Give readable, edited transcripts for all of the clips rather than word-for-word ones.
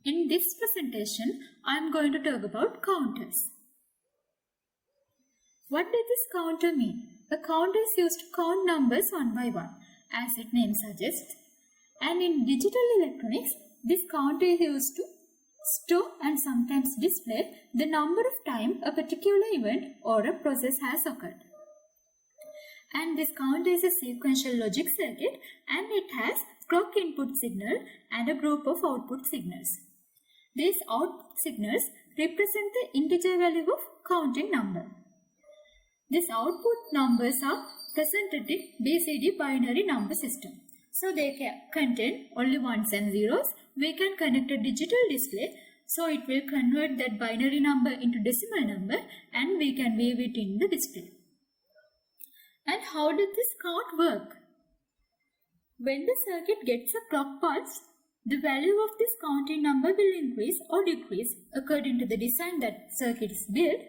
In this presentation, I am going to talk about counters. What does this counter mean? A counter is used to count numbers one by one, as its name suggests. And in digital electronics, this counter is used to store and sometimes display the number of times a particular event or a process has occurred. And this counter is a sequential logic circuit and it has clock input signal and a group of output signals. These output signals represent the integer value of counting number. These output numbers are presented in BCD binary number system. So they can contain only ones and zeros. We can connect a digital display, so it will convert that binary number into decimal number and we can view it in the display. And how does this count work? When the circuit gets a clock pulse, the value of this counting number will increase or decrease according to the design that circuit is built.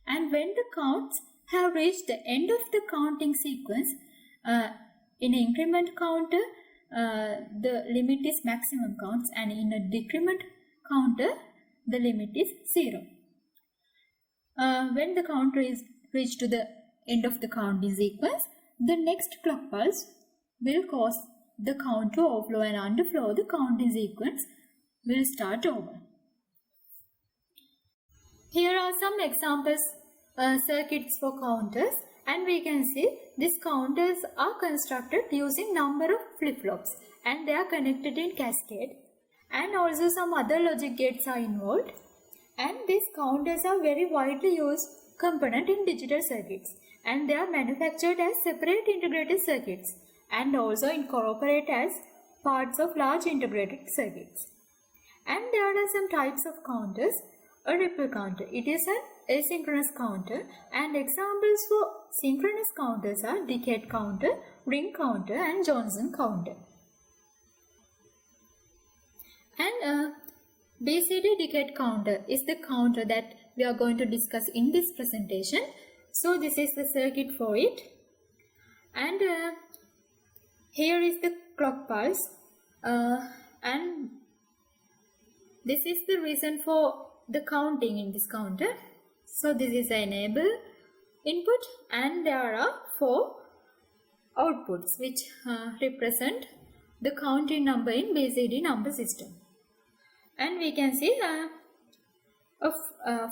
And when the counts have reached the end of the counting sequence, in an increment counter, the limit is maximum counts, and in a decrement counter, the limit is 0. When the counter is reached to the end of the counting sequence, the next clock pulse will cause the count to overflow and underflow. The counting sequence will start over. Here are some examples circuits for counters, and we can see these counters are constructed using number of flip-flops and they are connected in cascade, and also some other logic gates are involved, and these counters are very widely used component in digital circuits and they are manufactured as separate integrated circuits and also incorporated as parts of large integrated circuits. And there are some types of counters. A ripple counter, it is an asynchronous counter, and examples for synchronous counters are decade counter, ring counter and Johnson counter. And BCD decade counter is the counter that we are going to discuss in this presentation. So this is the circuit for it, and here is the clock pulse, and this is the reason for the counting in this counter. So this is the enable input and there are 4 outputs which represent the counting number in BCD number system. And we can see 4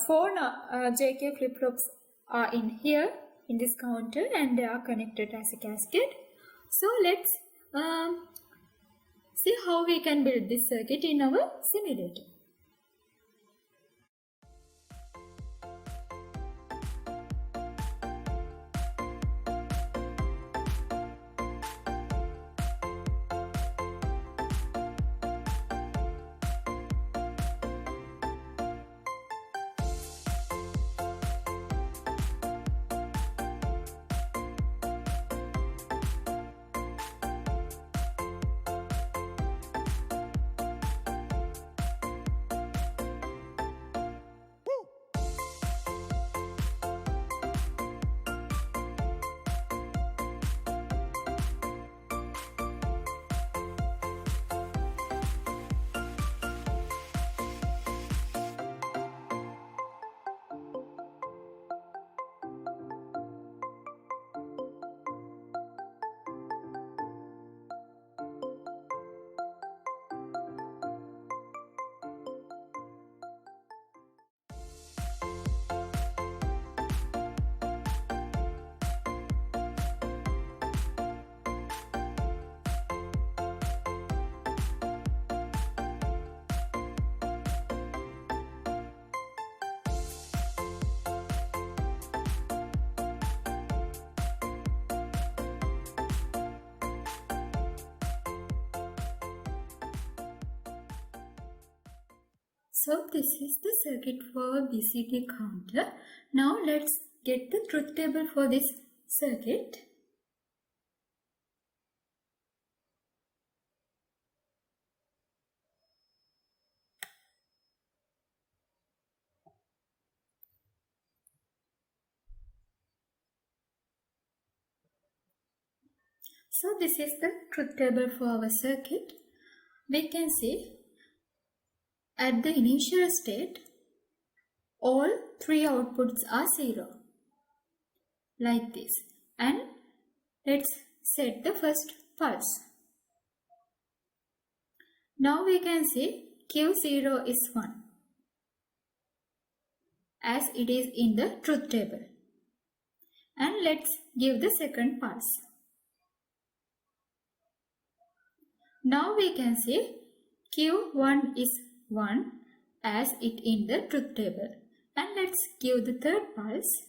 JK flip-flops are in here in this counter and they are connected as a cascade. So let's see how we can build this circuit in our simulator. So this is the circuit for BCD counter. Now let's get the truth table for this circuit. So this is the truth table for our circuit. We can see At the initial state, all three outputs are 0. Like this. And let's set the first pulse. Now we can see Q0 is 1 as it is in the truth table. And let's give the second pulse. Now we can see Q1 is 1 as it in the truth table. And let's give the third pulse.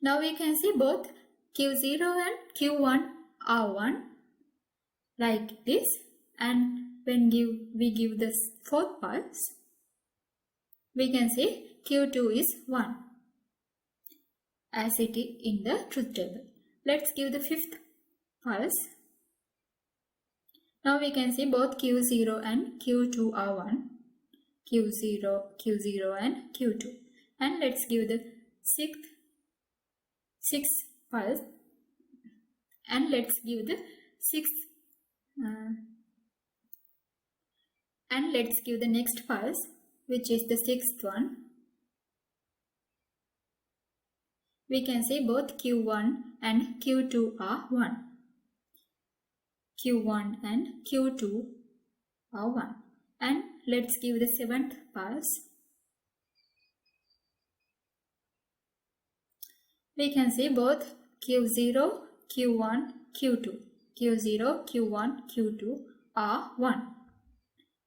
Now we can see both Q0 and Q1 are 1 like this, and when we give the fourth pulse, we can see Q2 is 1 as it is in the truth table. Let's give the fifth pulse. Now we can see both Q0 and Q2 are 1. Q0 and Q2. And let's give the sixth pulse. And let's give the and let's give the next pulse, which is the sixth one. We can see both Q1 and Q2 are 1. Q1 and Q2 are 1. And let's give the seventh pulse. We can see both Q0, Q1, Q2. Q0, Q1, Q2 are 1.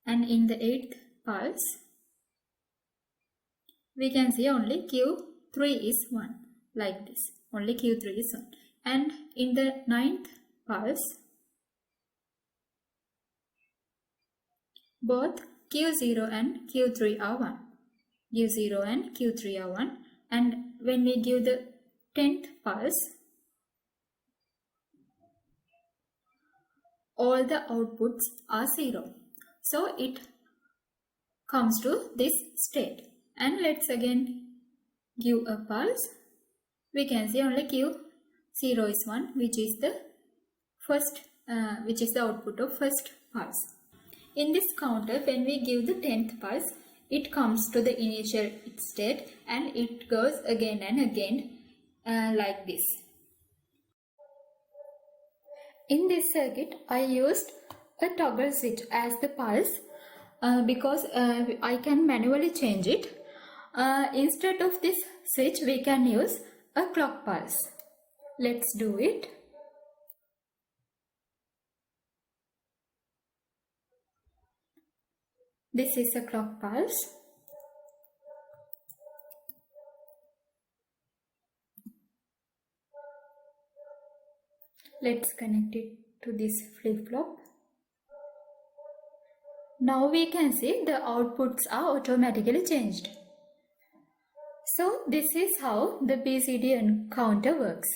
And in the eighth pulse, we can see only Q3 is 1. Like this. Only Q3 is 1. And in the ninth pulse, both Q0 and Q3 are 1. Q0 and Q3 are 1. And when we give the 10th pulse, all the outputs are 0. So it comes to this state. And let's again give a pulse. We can see only Q0 is 1, which is the output of first pulse. In this counter, when we give the 10th pulse, it comes to the initial state and it goes again and again like this. In this circuit, I used a toggle switch as the pulse because I can manually change it. Instead of this switch, we can use a clock pulse. Let's do it. This is a clock pulse. Let's connect it to this flip-flop. Now we can see the outputs are automatically changed. So this is how the BCD counter works.